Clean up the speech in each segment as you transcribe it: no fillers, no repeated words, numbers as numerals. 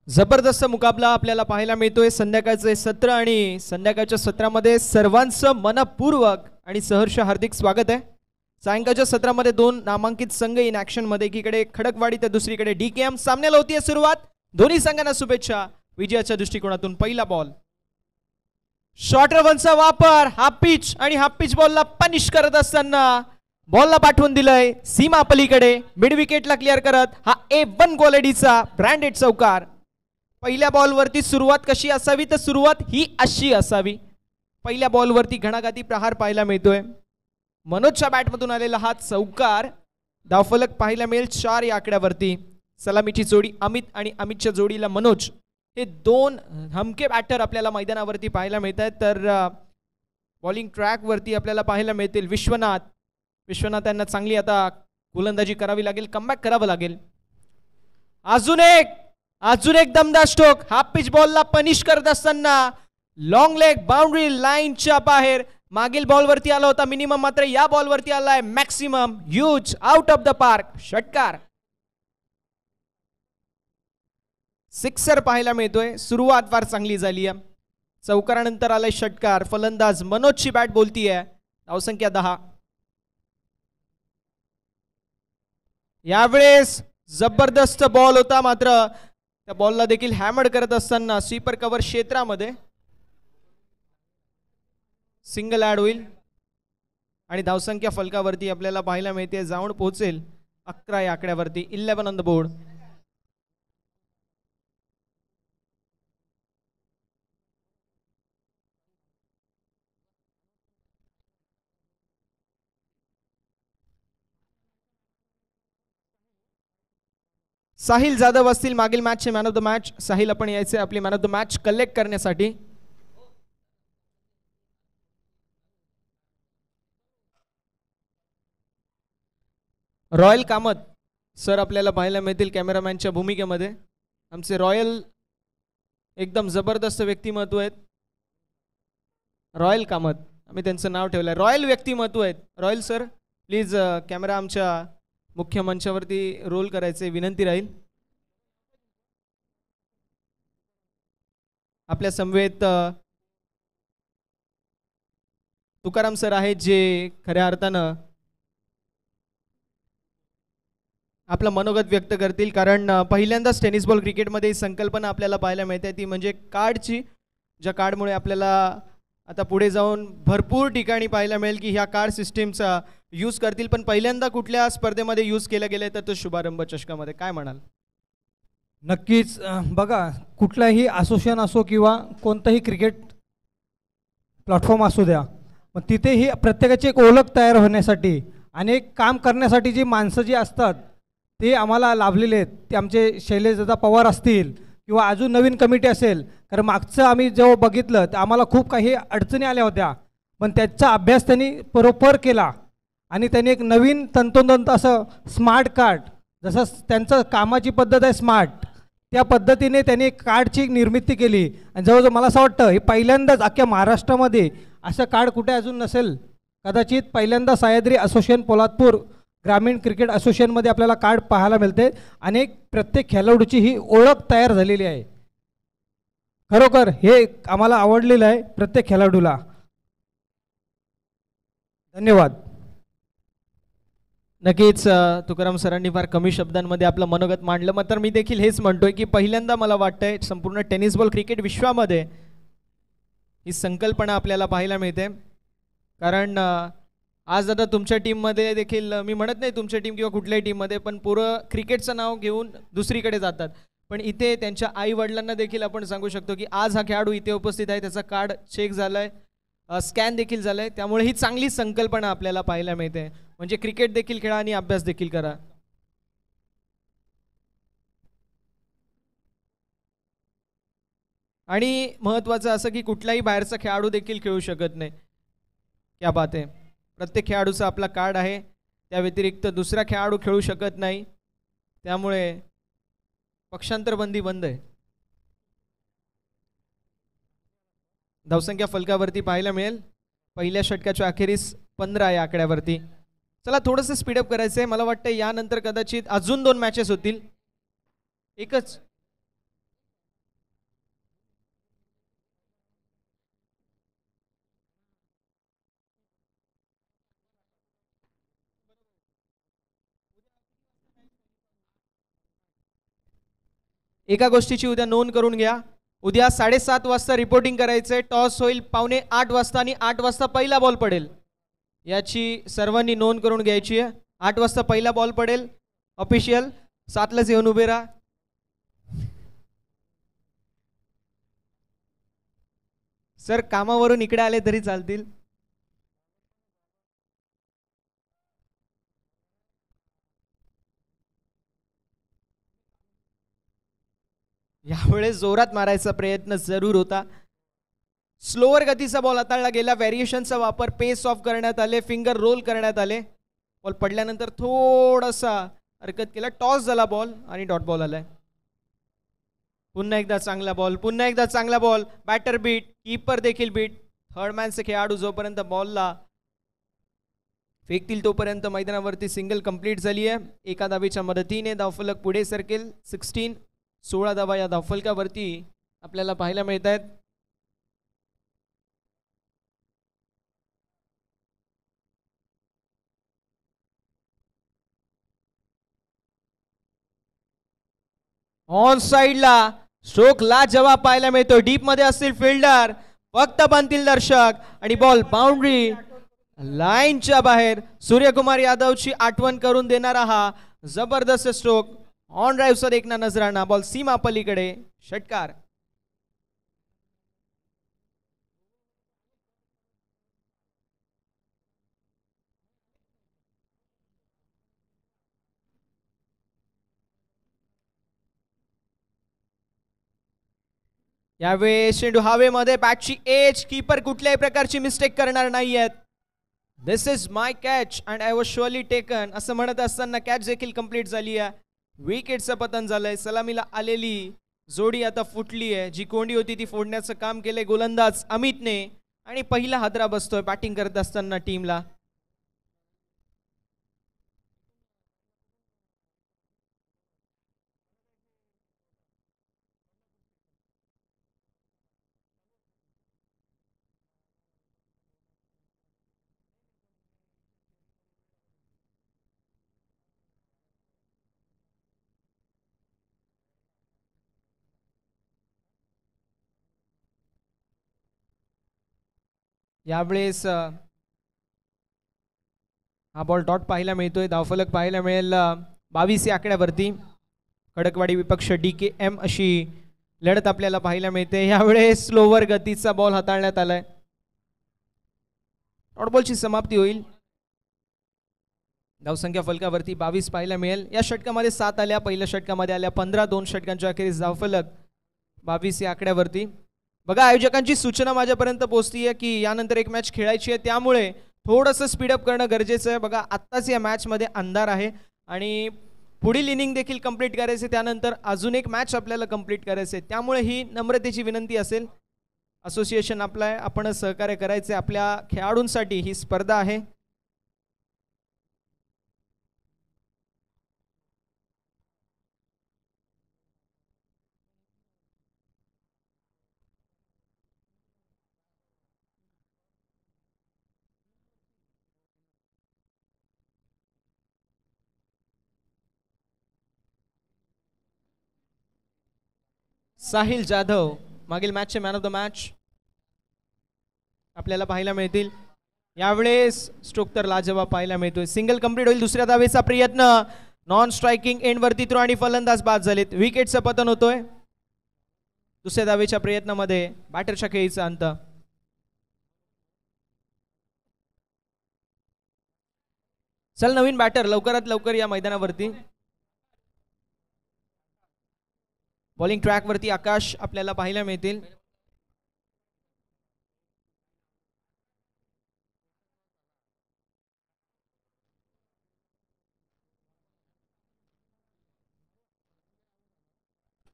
जबरदस्त मुकाबला आपल्याला पाहायला मिळतोय संध्याकाळचे सत्र आणि संध्याकाळच्या सत्रामध्ये सर्वांचं मनपूर्वक आणि सहर्ष हार्दिक स्वागत आहे। सायंकाळच्या सत्रामध्ये दोन नामांकित संघ इन ॲक्शन मध्ये एकीकडे खडकवाडी तर दुसरीकडे डीकेएम सामन्याला होतीये सुरुवात। दोन्ही संघांना शुभेच्छा विजयाच्या दृष्टिकोनातून। पहिला बॉल शॉर्ट रनचा वापर, हाफ पिच आणि हाफ पिच बॉलला पनिश करत असताना बॉलला पाठवून दिलंय सीमा पलीकडे, मिड विकेटला क्लिअर करत हा A1 क्वालिटीचा ब्रँडेड चौकार। पहिल्या बॉलवरती सुरुवात कशी असावी तर सुरुवात ही अशी असावी। पहिल्या बॉलवरती घणाघाती प्रहार पाहायला मिळतोय। मनोजच्या बॅटमधून आलेला हा चौकार, धावफलक पाहायला मिळेल 4 या आकड्यावरती। सलामीची जोडी अमित आणि अमितच्या जोडीला मनोज, हे दोन हमके बॅटर आपल्याला मैदानावरती पाहायला मिळत आहेत। तर बॉलिंग ट्रॅक वरती आपल्याला पाहायला मिळतील विश्वनाथ यांना चांगली आता गोलंदाजी करावी लागेल, कमबॅक करावं लागेल। अजून एक दमदार स्ट्रोक, हाफ पिच बॉलला पनिश करत असताना लॉंग लेग बाउंड्री लाईनच्या बाहेर। मागील बॉलवरती आला होता मिनिमम, मात्र या बॉलवरती आलाय maximum, huge, out of the park, षटकार। सिक्सर पाहायला मिळतोय। सुरुवात फार चांगली झाली आहे, चौकारानंतर आलाय षटकार। फलंदाज मनोजची बॅट बोलतीये, धावसंख्या 10। यावेळेस जबरदस्त बॉल होता, मात्र त्या बॉलला देखील हॅमर्ड करत असताना स्वीपर कव्हर क्षेत्रामध्ये सिंगल ऍड होईल आणि धावसंख्या फलकावरती आपल्याला पाहायला मिळते जाऊन पोहोचेल 11 या आकड्यावरती। 11 ऑन द बोर्ड। साहिल जाधव असतील मागील मॅचचे मॅन ऑफ द मॅच। साहिल आपण यायचे आपली man of the match collect करण्यासाठी। रॉयल कामत सर आपल्याला पाहायला मिळतील कॅमेरामॅनच्या भूमिकेमध्ये। आमचे रॉयल एकदम जबरदस्त व्यक्तिमत्व आहेत, रॉयल कामत आम्ही त्यांचं नाव ठेवलंय, रॉयल व्यक्तिमत्व आहेत। रॉयल सर प्लीज कॅमेरा आमच्या मुख्य मंचावरती रोल करायचे विनंती राहील। आपल्या समवेत तुकाराम सर आहेत, जे खऱ्या अर्थानं आपलं मनोगत व्यक्त करतील, कारण पहिल्यांदाच टेनिस बॉल क्रिकेटमध्ये ही संकल्पना आपल्याला पाहायला मिळते, ती म्हणजे कार्डची, ज्या कार्डमुळे आपल्याला आता पुढे जाऊन भरपूर ठिकाणी पाहायला मिळेल की ह्या कार्ड सिस्टीमचा यूज करतील, पण पहिल्यांदा कुठल्या स्पर्धेमध्ये यूज केलं गेलं तर तो शुभारंभ चषकामध्ये। काय म्हणाल? नक्कीच बघा, कुठलाही असोसिएशन असो किंवा कोणताही क्रिकेट प्लॅटफॉर्म असू द्या, पण तिथेही प्रत्येकाची एक ओळख तयार होण्यासाठी आणि एक काम करण्यासाठी जी माणसं जी असतात ते आम्हाला लाभलेले आहेत। ते आमचे शैलेशदादा पवार असतील किंवा अजून नवीन कमिटी असेल, कारण मागचं आम्ही जेव्हा बघितलं तर आम्हाला खूप काही अडचणी आल्या होत्या, पण त्याचा अभ्यास त्यांनी बरोबर केला आणि त्यांनी एक नवीन तंतोतंत असं स्मार्ट कार्ड, जसं त्यांचं कामाची पद्धत आहे स्मार्ट, त्या पद्धतीने त्यांनी एक कार्डची निर्मिती केली आणि जवळजवळ मला असं वाटतं हे पहिल्यांदाच अख्ख्या महाराष्ट्रामध्ये असं कार्ड कुठे अजून नसेल। कदाचित पहिल्यांदा सह्याद्री असोसिएशन पोलादपूर ग्रामीण क्रिकेट असोसिएशनमध्ये आपल्याला कार्ड पाहायला मिळते आणि प्रत्येक खेळाडूची ही ओळख तयार झालेली आहे। खरोखर हे आम्हाला आवडलेलं आहे प्रत्येक खेळाडूला। धन्यवाद। नक्कीच तुकाराम सरांनी फार कमी शब्दांमध्ये आपलं मनोगत मांडलं, मात्र मी देखील हेच म्हणतोय की पहिल्यांदा मला वाटतंय संपूर्ण टेनिस बॉल क्रिकेट विश्वामध्ये ही संकल्पना आपल्याला पाहायला मिळते, कारण आज आता तुमच्या टीममध्ये देखील, मी म्हणत नाही तुमच्या टीम किंवा कुठल्याही टीममध्ये, पण पोरं क्रिकेटचं नाव घेऊन दुसरीकडे जातात, पण इथे त्यांच्या आई वडिलांना देखील आपण सांगू शकतो की आज हा खेळाडू इथे उपस्थित आहे, त्याचा कार्ड चेक झालाय, स्कॅन देखील झालाय, त्यामुळे ही चांगली संकल्पना आपल्याला पाहायला मिळते। म्हणजे क्रिकेट देखील खेळा आणि अभ्यास देखील करा। आणि महत्त्वाचं असं की कुठलाही बाहेरचा खेळाडू देखील खेळू शकत नाही। क्या बात आहे, प्रत्येक खेळाडूचा आपला कार्ड आहे, त्या व्यतिरिक्त दुसरा खेळाडू खेळू शकत नाही, त्यामुळे पक्षांतर बंदी बंद आहे। धावसंख्या फलकावरती पाहायला मिळेल पहिल्या षटकाच्या अखेरीस 15 या आकड्यावरती। चला थोडंसं स्पीडअप करायचं आहे, मला वाटतं यानंतर कदाचित अजून 2 मॅचेस होतील। एकच एका गोष्टीची उद्या नोंद करून घ्या, उद्या 7:30 वाजता रिपोर्टिंग करायचंय. टॉस होईल 7:45 वाजता आणि 8 वाजता पहिला बॉल पडेल. याची सर्वांनी नोंद करून घ्यायची आहे. 8 वाजता पहिला बॉल पडेल ऑफिशियल. 7लाच येऊन उभे राहा. सर कामावरून इकडे आले तरी चालतील. यावेळेस जोरात मारायचा प्रयत्न जरूर होता. स्लोअर गतीचा बॉल हाताळला गेला. व्हेरिएशनचा वापर, पेस ऑफ करण्यात आले, फिंगर रोल करण्यात आले. बॉल पडल्यानंतर थोडासा हरकत केला. टॉस झाला बॉल आणि डॉट बॉल आलाय. पुन्हा एकदा चांगला बॉल, पुन्हा एकदा चांगला बॉल. बॅटर बीट, कीपर देखील बीट. थर्ड मॅनचे खेळाडू जोपर्यंत बॉलला फेकतील तोपर्यंत मैदानावरती सिंगल कंप्लीट झाली आहे. एका धावेच्या मदतीने धावफलक पुढे सरकेल. 16 धावा या धावफलकावरती आपल्याला पाहायला मिळत आहेत. ऑन साइडला स्ट्रोक लाजवाब पाहायला मिळतो. डीप मध्ये असतील फिल्डर, फक्त बनतील दर्शक आणि बॉल बाउंड्री लाईनच्या बाहेर. सूर्यकुमार यादवची आठवण करून देणारा हा जबरदस्त स्ट्रोक. ऑन ड्राईव्हचा देखना नजराणा. बॉल सीमा पलीकडे, षटकार. यावेळेस चेंडू हवेमध्ये, बॅटची एज. कीपर कुठल्याही प्रकारची मिस्टेक करणार नाहीयेत. This is my catch and I was surely taken असं म्हणत असताना कॅच देखील कंप्लीट झाली आहे. विकेटचं पतन झालंय. सलामीला आलेली जोडी आता फुटली आहे. जी कोंडी होती ती फोडण्याचं काम केलंय गोलंदाज अमितने आणि पहिला हादरा बसतोय बॅटिंग करत असताना टीमला. यावेळेस हा बॉल डॉट पाहायला मिळतोय. धावफलक पाहायला मिळेल 22 या आकड्यावरती. खडकवाडी विपक्ष DKM अशी लढत आपल्याला पाहायला मिळते. यावेळेस स्लोवर गतीचा बॉल हाताळण्यात आलाय. डॉट बॉलची समाप्ती होईल. धावसंख्या फलकावरती 22 पाहायला मिळेल. या षटकामध्ये 7 आल्या, पहिल्या षटकामध्ये आल्या 15. 2 षटकांच्या अखेरीस धावफलक 22 या आकड्यावरती. बघा आयोजकांची सूचना माझ्यापर्यंत पोहोचतीये की यानंतर एक मॅच खेळायची आहे, त्यामुळे थोडंसं स्पीडअप करणं गरजेचं आहे. बघा आत्ताच या मॅचमध्ये अंधार आहे आणि पुढील इनिंग देखील कंप्लीट करायचे, त्यानंतर अजून एक मॅच आपल्याला कंप्लीट करायचे. त्यामुळे ही नम्रतेची विनंती असेल. असोसिएशन आपला आपण सहकार्य करायचे. आपल्या खेळाडूंसाठी ही स्पर्धा आहे. साहिल जाधव मागील मॅचचे मॅन ऑफ द मॅच आपल्याला पाहायला मिळतील. यावेळेस स्ट्रोक तर लाजवाब पाहायला मिळतोय. सिंगल कंप्लीट होईल. दुसऱ्या धावेचा प्रयत्न नॉन स्ट्रायकिंग एंड वरती थ्रो आणि फलंदाज बाद झालेत. विकेटचं पतन होतोय. दुसऱ्या धावेच्या प्रयत्नामध्ये बॅटरच्या खेळीचा अंत. चल नवीन बॅटर लवकरात लवकर या मैदानावरती. बॉलिंग ट्रॅक वरती आकाश आपल्याला पाहायला मिळतील.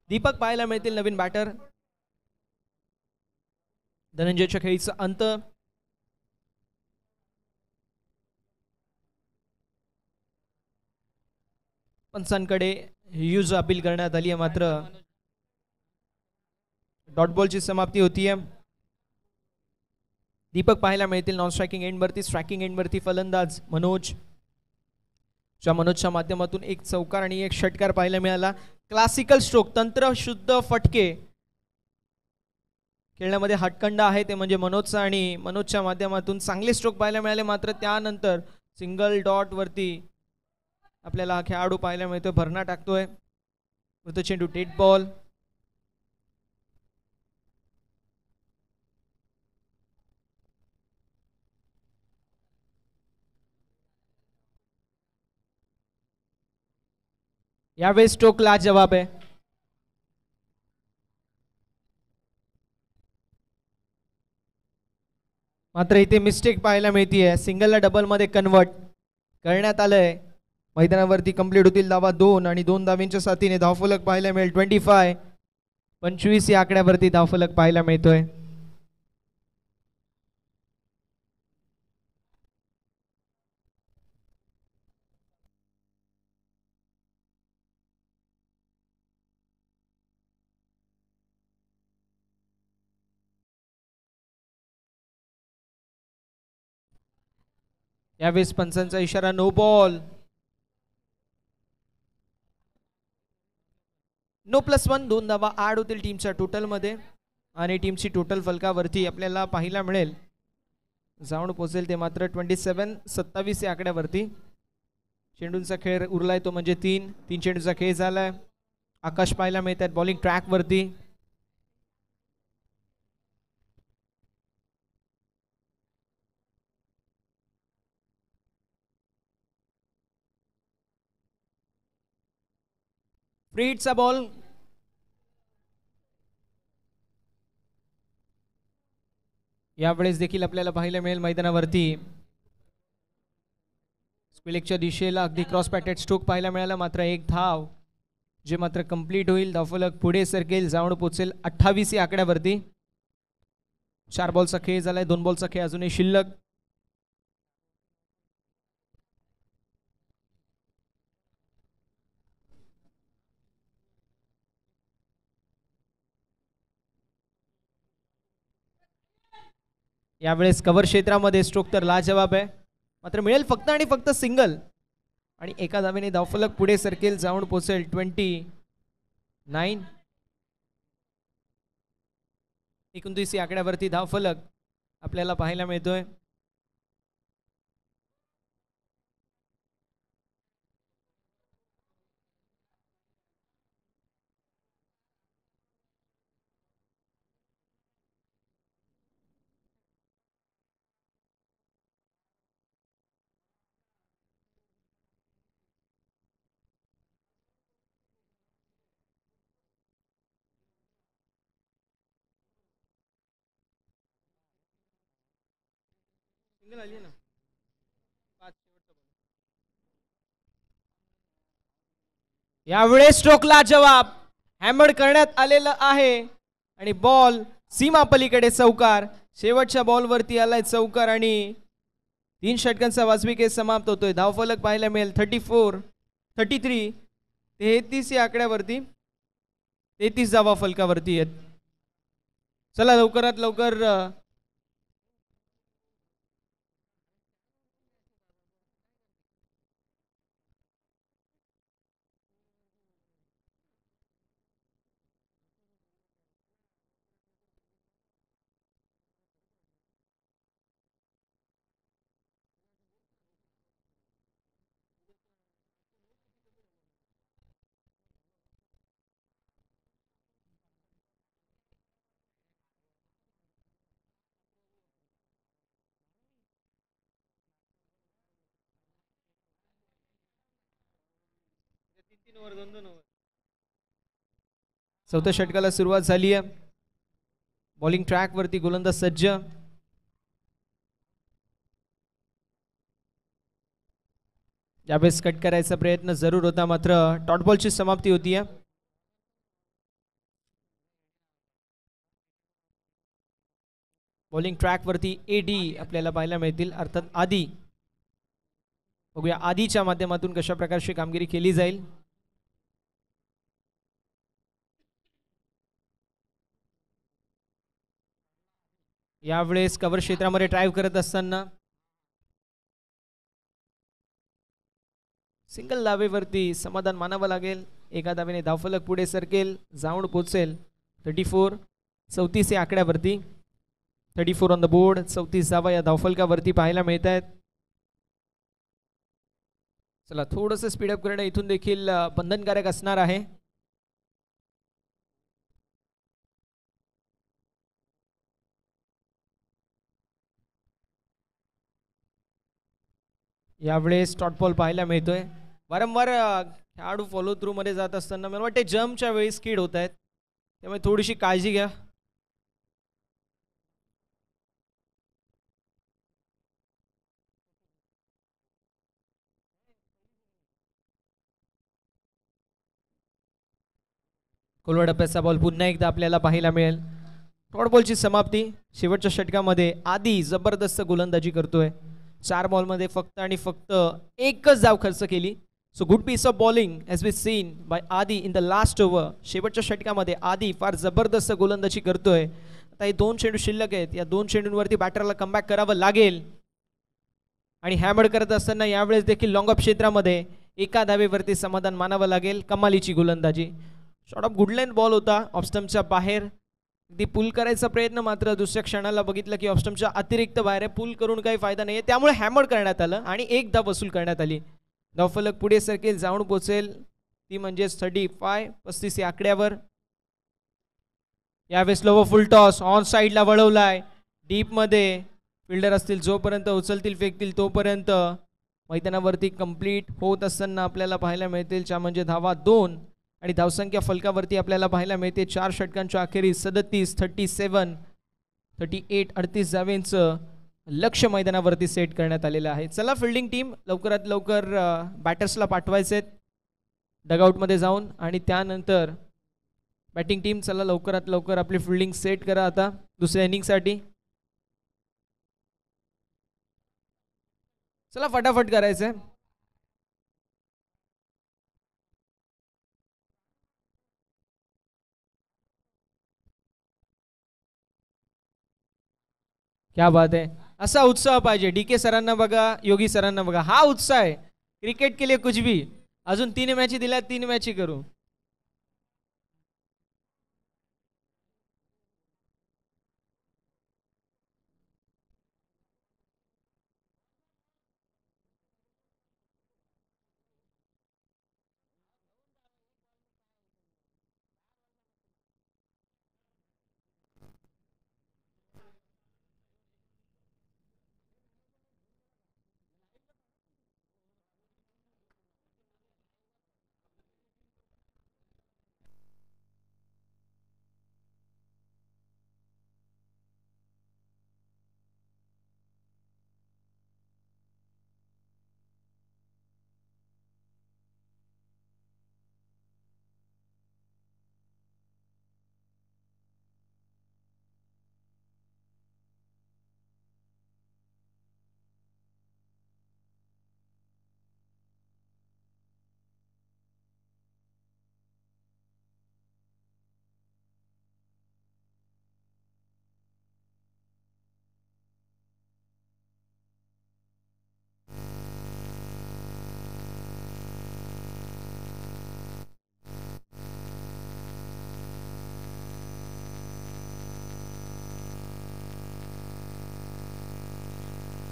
दीपक पाहायला मिळतील नवीन बॅटर. धनंजयच्या खेळीचा अंत. पंचांकडे यूज अपील करण्यात आली आहे, मात्र डॉट बॉलची समाप्ती होतीये. दीपक पाहायला मिळतील नॉन स्ट्रायकिंग एंडवरती. स्ट्रायकिंग एंडवरती फलंदाज मनोज. मनोजच्या माध्यमातून एक चौकार आणि एक षटकार पाहायला मिळाला. क्लासिकल स्ट्रोक, तंत्रशुद्ध फटके खेळण्यामध्ये हटकंड आहे ते म्हणजे मनोजचा, आणि मनोजच्या माध्यमातून चांगले स्ट्रोक पाहायला मिळाले. मात्र त्यानंतर सिंगल डॉट वरती आपल्याला हा खेळाडू पाहायला मिळतोय, भरणा टाकतोय. तो चेंडू डेड बॉल. यावेळेस स्ट्रोक लाजवाब आहे. मात्र इथे मिस्टेक पाहायला मिळतीये. सिंगलला डबल मध्ये कन्वर्ट करण्यात आलंय. मैदानावरती कंप्लीट होतील धावा 2 आणि 2 धावींच्या साथीने धावफलक पाहायला मिळेल 25 या आकड्यावरती धावफलक पाहायला मिळतोय. यावेळेस पंचांचा इशारा नो बॉल. नो +1, 2 धावा ऍड होतील टीमच्या टोटल मध्ये आणि टीमची टोटल फलकावरती आपल्याला पाहायला मिळेल जाऊन पोहोचेल ते मात्र 27 या आकड्यावरती. चेंडूंचा खेळ उरलाय तो म्हणजे 3 चेंडूचा खेळ झालाय. आकाश पाहायला मिळतात बॉलिंग ट्रॅक वरती. फ्रीडचा बॉल. यावेळेस देखील आपल्याला पाहायला मिळेल मैदानावरती स्क्विलेकच्या दिशेला अगदी क्रॉस पॅटेड स्ट्रोक पाहायला मिळाला. मात्र एक धाव जे मात्र कंप्लीट होईल. धावफलक पुढे सरकेल, जाऊन पोहोचेल 28 या आकड्यावरती. 4 बॉलचा खेळ झालाय, 2 बॉलचा खेळ अजूनही शिल्लक. यावेळेस कव्हर क्षेत्रामध्ये स्ट्रोक तर लाजवाब आहे. मात्र मिळेल फक्त आणि फक्त सिंगल आणि एका धावेने धावफलक पुढे सरकेल, जाऊन पोहोचेल 29. 29 या आकड्यावरती धावफलक आपल्याला पाहायला मिळतोय. यावेळेस स्ट्रोकला जवाब हॅमर करण्यात आलेला आहे आणि बॉल सीमा पलीकडे चौकार. शेवटच्या बॉलवरती आलाय चौकार आणि 3 षटकांचा वाजवी खेळ समाप्त होतोय. धावफलक पाहायला मिळेल 33 या आकड्यावरती. 33 धावा फलकावरती आहेत. चला लवकरात लवकर चौथ्या षटकाला सुरुवात झाली आहे. बॉलिंग ट्रॅक वरती गोलंदाज सज्ज. यावेळेस कट करायचा प्रयत्न जरूर होता, मात्र डॉट बॉलची समाप्ती होतीये. बॉलिंग ट्रॅक वरती एडी आपल्याला पाहायला मिळतील, अर्थात आदी. बघूया आदीच्या माध्यमातून कशा प्रकारची कामगिरी केली जाईल. यावेळेस कव्हर क्षेत्रामध्ये ड्राईव्ह करत असताना सिंगल धावेवरती समाधान मानावं लागेल. एका धावेने धावफलक पुढे सरकेल, जाऊन पोचेल 34. 34 या आकड्यावरती. 34 ऑन द बोर्ड. 34 धावा या धावफलकावरती पाहायला मिळत आहेत. चला थोडंसं स्पीडअप करणं इथून देखील बंधनकारक असणार आहे. यावेळेस डॉट बॉल पाहायला मिळतोय. वारंवार खेळाडू फॉलो थ्रू मध्ये जात असताना मला वाटते जम्पच्या वेळी स्किड होत आहेत, त्यामुळे थोडीशी काळजी घ्या. खोलवर डप्प्याचा बॉल पुन्हा एकदा आपल्याला पाहायला मिळेल. डॉट बॉलची समाप्ती. शेवटच्या षटकामध्ये आधी जबरदस्त गोलंदाजी करतोय. 4 बॉलमध्ये फक्त आणि फक्त एकच धाव खर्च केली. So good piece of bowling has been seen by Aadi in the last over. शेवटच्या षटकामध्ये आदी फार जबरदस्त गोलंदाजी करतोय. आता हे 2 चेंडू शिल्लक आहेत. या 2 चेंडूंवरती बॅटरला कमबॅक करावं लागेल आणि हॅमर करत असताना यावेळेस देखील लॉंग ऑफ क्षेत्रामध्ये एका धावेवरती समाधान मानावं लागेल. कमालीची गोलंदाजी. शॉर्ट ऑफ गुडलाईन बॉल होता ऑफस्टम्पच्या बाहेर. ती पुल करायचा प्रयत्न मात्र दुसऱ्या क्षणाला बघितलं की ऑफस्टम्पच्या अतिरिक्त बाहेर आहे. पुल करून काही फायदा नाही आहे, त्यामुळे हॅमर करण्यात आलं आणि एक धाव वसूल करण्यात आली. धावफलक पुढे सरकेल, जाऊन पोचेल ती म्हणजेच 35. 35 या आकड्यावर. यावेळेस लोवर फुल टॉस ऑन साईडला वळवलाय. डीपमध्ये फिल्डर असतील जोपर्यंत उचलतील फेकतील तोपर्यंत मैदानावरती कंप्लीट होत असताना आपल्याला पाहायला मिळतील च्या म्हणजे धावा 2 आणि धावसंख्या फलकावरती आपल्याला पाहायला मिळते 4 षटकांच्या अखेरीस 37, 37, 38, 38 धावेंचं लक्ष मैदानावरती सेट करण्यात आलेलं आहे. चला फिल्डिंग टीम लवकरात लवकर बॅटर्सला पाठवायचे डगआउटमध्ये जाऊन आणि त्यानंतर बॅटिंग टीम चला लवकरात लवकर आपली फिल्डिंग सेट करा आता दुसऱ्या इनिंगसाठी. चला फटाफट करायचंय. क्या बात आहे. असा उत्साह पाहिजे. DK सरांना बघा, योगी सरांना बघा, हा उत्साह आहे. क्रिकेट के लिए कुछ भी. अजून 3 मॅची दिल्या, 3 मॅची करू.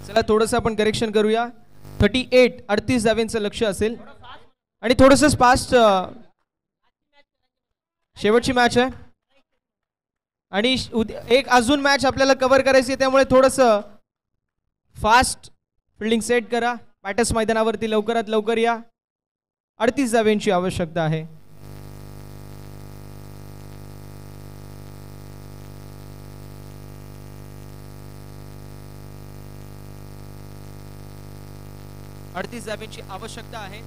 चला थोडंसं आपण करेक्शन करूया. 38, 38 धावेंचं लक्ष असेल आणि थोडंसं फास्ट. शेवटची मॅच आहे आणि एक अजून मॅच आपल्याला कव्हर करायची आहे, त्यामुळे थोडंसं फास्ट फिल्डिंग सेट करा. बॅटर्स मैदानावरती लवकरात लवकर या. 38 धावेंची आवश्यकता आहे. अडतीस धावेंची आवश्यकता आहे.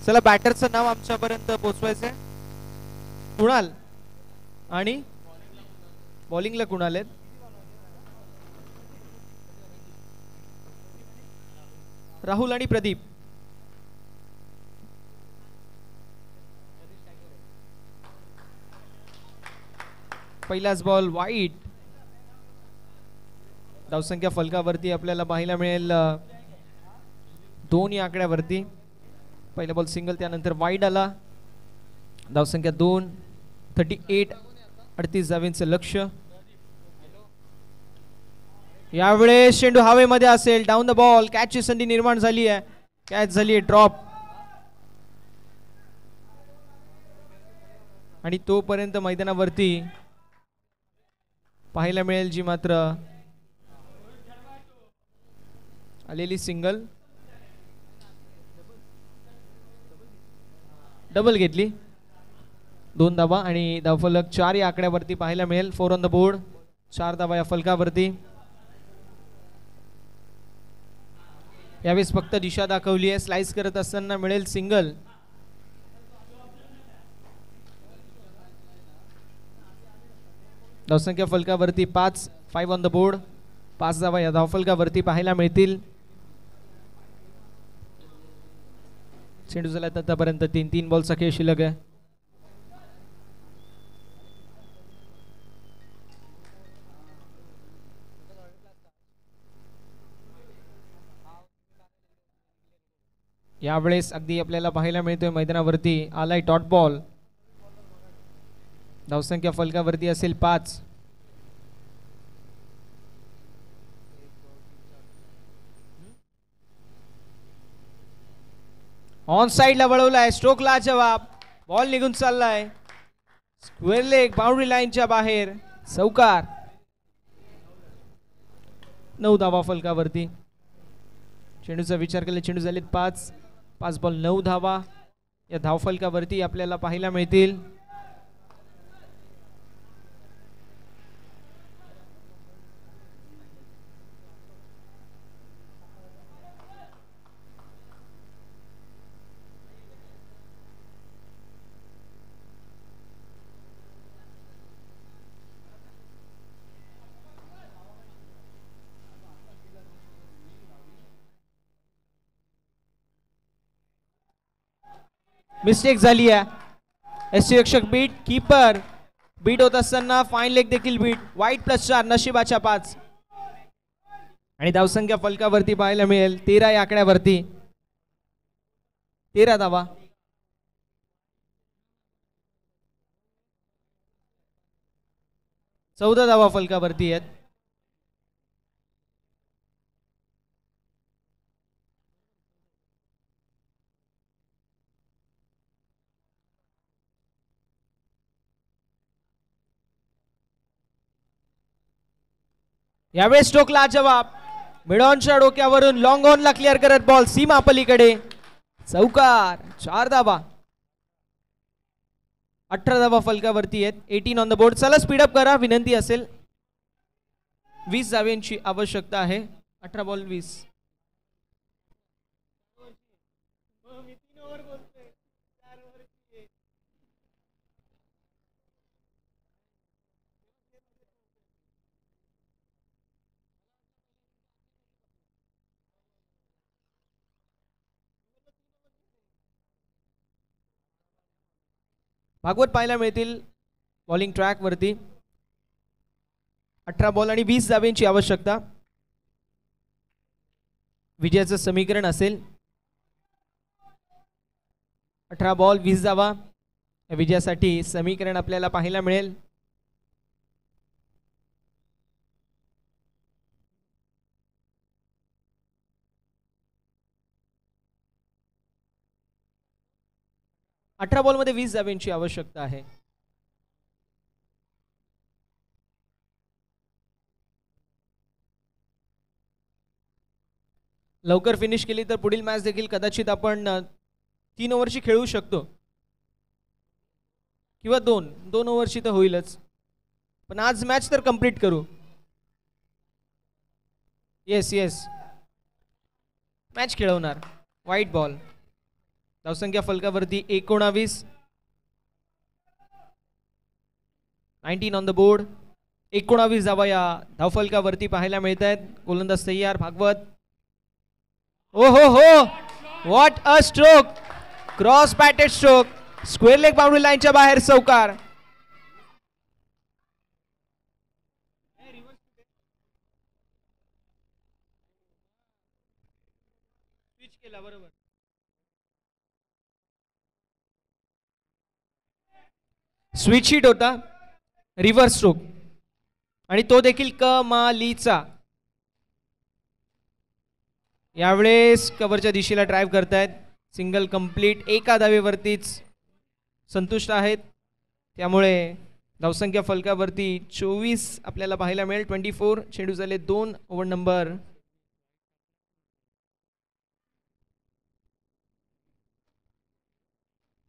चला बॅटरचं नाव आमच्यापर्यंत पोहोचवायचंय. कुणाल आणि बॉलिंगला कुणाल आहेत. राहुल आणि प्रदीप. पहिलाच बॉल वाईट. धावसंख्या फलकावरती आपल्याला पाहायला मिळेल 2 या आकड्यावरती. पहिला बॉल सिंगल, त्यानंतर वाईड आला. धावसंख्या 2. 38. 38 धावांचं लक्ष. यावेळेस चेंडू हवेमध्ये असेल. Down the ball. कॅचची संधी निर्माण झाली आहे. कॅच झाली आहे ड्रॉप. आणि तोपर्यंत मैदानावरती पाहायला मिळेल जी मात्र आलेली सिंगल. डबल घेतली. 2 धावा आणि धावफलक 4 या आकड्यावरती पाहायला मिळेल. 4 ऑन द बोर्ड. 4 धावा या फलकावरती. यावेळेस फक्त दिशा दाखवली आहे. स्लाइस करत असताना मिळेल सिंगल. धावसंख्या फलकावरती 5. 5 ऑन द बोर्ड. 5 धावा या धावफलकावरती पाहायला मिळतील. चेंडू झाला आतापर्यंत 3 बॉलचा खेळ शिल्लक आहे. यावेळेस अगदी आपल्याला पाहायला मिळतोय मैदानावरती आलाय डॉट बॉल. धावसंख्या फलकावरती असेल 5. ऑन साइडला वळवलाय. स्ट्रोकला जवाब. बॉल निघून चाललाय. स्क्वेअर लेग बाउंड्री लाईनच्या बाहेर. चौकार. 9 धावा फलकावरती. चेंडूचा विचार केला. चेंडू झालेत 5. 5 बॉल 9 धावा या धावफलकावरती आपल्याला पाहायला मिळतील. मिस्टेक झाली आहे. यष्टीरक्षक बीट. कीपर बीट होत असताना फाईन लेग देखील बीट. वाईट +4. नशिबाच्या 5. आणि धावसंख्या फलकावरती पाहायला मिळेल 13 या आकड्यावरती. 13 धावा. चौदा धावा फलकावरती आहेत. यावेळेस स्ट्रोकला जवाब. मिडॉनच्या डोक्यावरून लॉंग ऑनला क्लिअर करत बॉल सीमा पलीकडे. चौकार. 4 धावा. 18 धावा फलकावरती आहेत. 18 ऑन द बोर्ड. चला स्पीडअप करा. विनंती असेल. 20 धाव्यांची आवश्यकता आहे. 18 बॉल 20. भागवत पाहायला मिळतील बॉलिंग ट्रॅक वरती. 18 बॉल आणि 20 धाव्यांची आवश्यकता. विजयाचं समीकरण असेल 18 बॉल 20 धावा. या विजयासाठी समीकरण आपल्याला पाहायला मिळेल. अठरा बॉल मध्ये 20 धाव्यांची आवश्यकता आहे. लवकर फिनिश केली तर पुढील मॅच देखील कदाचित आपण 3 ओव्हरची खेळू शकतो किंवा 2 ओव्हरची तर होईलच. पण आज मॅच तर कंप्लीट करू. येस मॅच खेळवणार. Wide ball. धावसंख्या फलकावरती 19. 19 ऑन द बोर्ड. 19 धावा या धावफलकावरती पाहायला मिळत आहेत. गोलंदाज तयार भागवत. ओ हो, what a stroke. Cross batted stroke. Square leg boundary लाईनच्या बाहेर चौकार. स्विच हिट होता, रिव्हर्स स्ट्रोक, आणि तो देखील कमालीचा. यावेळेस कव्हरच्या दिशेला ड्राईव्ह करतायत. Single complete. एका धावेवरतीच संतुष्ट आहेत. त्यामुळे धावसंख्या फलकावरती 24 आपल्याला पाहायला मिळेल. 24. चेंडू झाले 2. Over number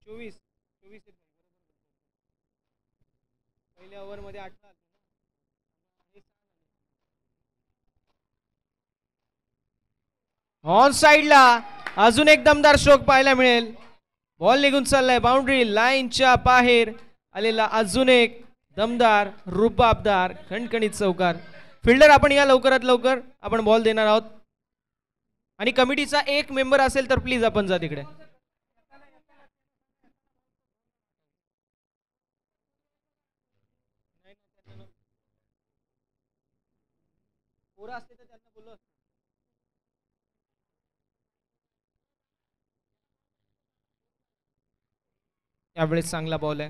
24. पहिल्या ओव्हर मध्ये 8. ऑन साइडला अजून एक दमदार स्ट्रोक पाहायला मिळेल. बॉल निघून चाललाय बाउंड्री लाईनच्या बाहेर आलेला अजून एक दमदार रुबाबदार खणखणीत चौकार. फिल्डर आपण या लवकरात लवकर आपण बॉल देणार आहोत. आणि कमिटीचा एक मेंबर असेल तर प्लीज आपण जा तिकडे. यावेळेस चांगला बॉल आहे.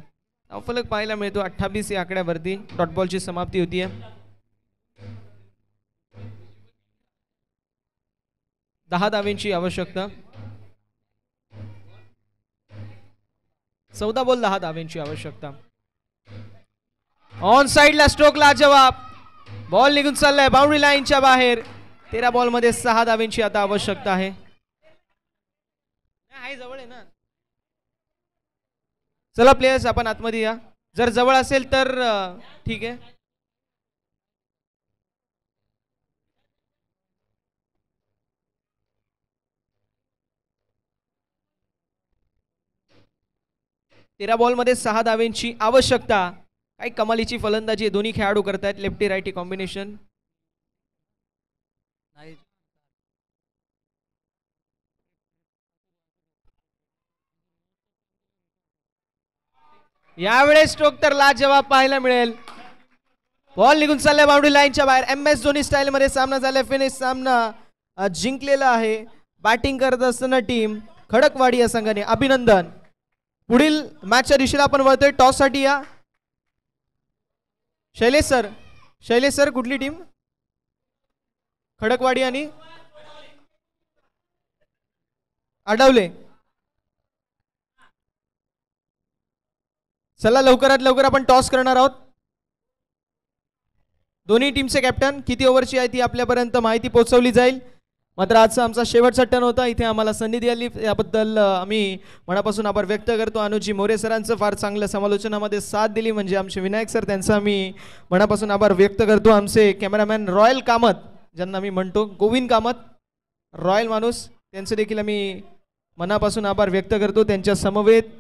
धावफलक पाहायला मिळतो 28 या आकड्यावरती. डॉट बॉलची समाप्ती होतीये. 10 धावेंची आवश्यकता. 14 बॉल 10 धावेंची आवश्यकता. ऑन साइडला स्ट्रोक लाजवाब. बॉल निघून चाललाय बाउंड्री लाईनच्या बाहेर. 13 बॉल मध्ये 6 धावेंची आता आवश्यकता आहे. जवळ आहे ना. चला प्लेयर्स आपण आतमध्ये या. जर जवळ असेल तर ठीक आहे. तेरा बॉल मध्ये 6 धावेंची आवश्यकता. काही कमालीची फलंदाजी दोन्ही खेळाडू करतायत. Lefty righty combination. यावेळेस स्ट्रोक तर लाजवाब पाहायला मिळेल. बॉल निघून चाललाय बाउंड्री लाईनच्या बाहेर. MS धोनी स्टाईल मध्ये सामना झालाय. फिनिश सामना जिंकलेला आहे. बॅटिंग करत असताना टीम खडकवाडी या संघाने. अभिनंदन. पुढील मॅचच्या दिशेला आपण वळतोय. टॉस साठी या. शैलेश सर कुठली टीम. खडकवाडी आणि आडवले. चला लवकरात लवकर आपण टॉस करणार आहोत. दोन्ही टीमचे कॅप्टन किती ओव्हरची आहे ती आपल्यापर्यंत माहिती पोहोचवली जाईल. मात्र आजचा आमचा शेवटचा टर्न होता. इथे आम्हाला संधी दिली याबद्दल आम्ही मनापासून आभार व्यक्त करतो. अनुजी मोरे सरांचं फार चांगलं समालोचनामध्ये साथ दिली म्हणजे आमचे विनायक सर, त्यांचा आम्ही मनापासून आभार व्यक्त करतो. आमचे कॅमेरामॅन रॉयल कामत, ज्यांना मी म्हणतो गोविंद कामत, रॉयल माणूस, त्यांचे देखील आम्ही मनापासून आभार व्यक्त करतो. त्यांच्या समवेत